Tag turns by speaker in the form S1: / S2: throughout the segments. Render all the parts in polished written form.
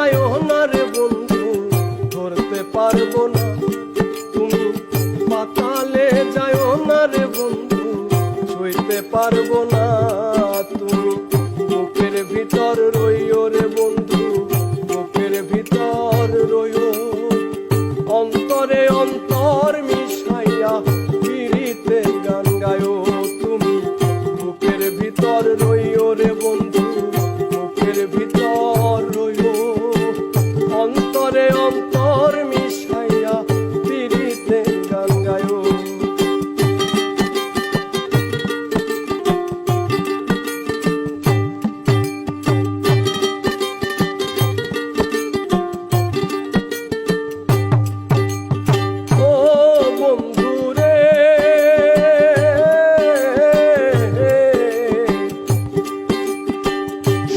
S1: যাইও না রে বন্ধু, ধরতে পারবো না। তুমি পাতালে যাইও না রে বন্ধু, ছুঁইতে পারবো না। তুমি বুকের ভিতর রইও রে বন্ধু, বুকের ভিতর রইও। অন্তরে অন্তর মিশাইয়া পিরিতে গান গায়ো। তুমি বুকের ভিতর রইও রে বন্ধু, বুকের ভিতর রইও। অন্তরে অন্তর মিশাইয়া পিরিতে গান গায়ো।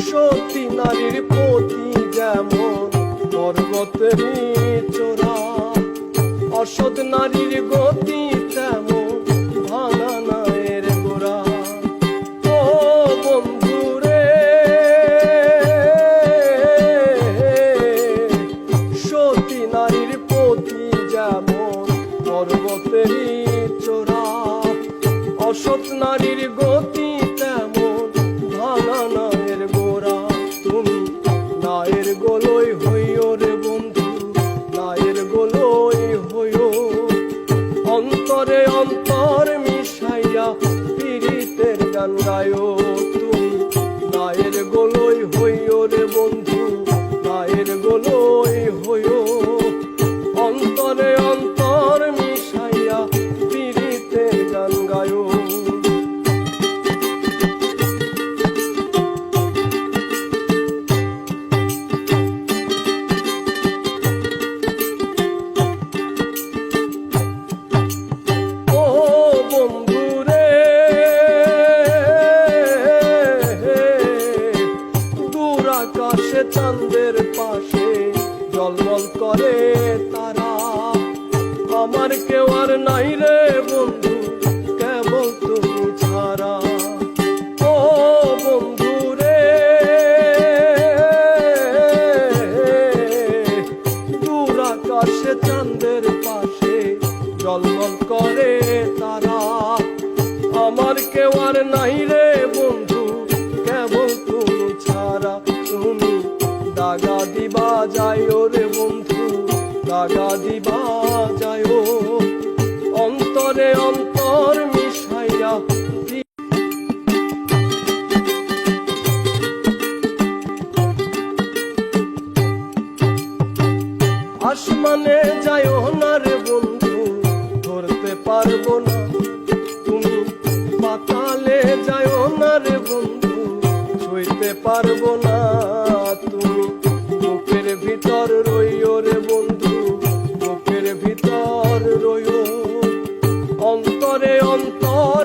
S1: সতী নারীর প্রতি যেমন পর্বতেরই চোরা, অসৎ নারীর গতি তেমন ভাঙা নায়ের গোড়া। ও বন্ধুরে, সতী নারীর প্রতি যেমন পর্বতেরই চোরা, অসৎ নারীর গতি তেমন ভাঙা নায়ের গোড়া। তুমি নায়ের গোলই হইও রে বন্ধু, নায়ের গোলই হইও। অন্তরে অন্তর মিশাইয়া পিরিতের গান গায়ো। তুমি নায়ের গোলই হইও রে বন্ধু, নায়ের গোলই হইও। অন্তরে অন্তর মিশাইয়া পিরিতের গান গায়ো। আকাশে চাঁদের পাশে ঝলমল করে তারা, আমার কেউ আর নাই রে বন্ধু, কেবল তুমি ছাড়া। ও বন্ধু রে, দূর আকাশে চাঁদের পাশে ঝলমল করে তারা, আমার কেউ আর নাই রে বন্ধু, কেবল তুমি ছাড়া। তুমি দাগা দিবা যাইও রে বন্ধু, দাগা দিবা যাইও। অন্তরে অন্তর মিশাইয়া আসমানে যাইও না রে বন্ধু, ধরতে পারবো না। তুমি পাতালে যাইও না রে বন্ধু, ছুঁইতে পারবো না। তুমি বুকের ভিতর রইও রে বন্ধু, বুকের ভিতর রইও। অন্তরে অন্তর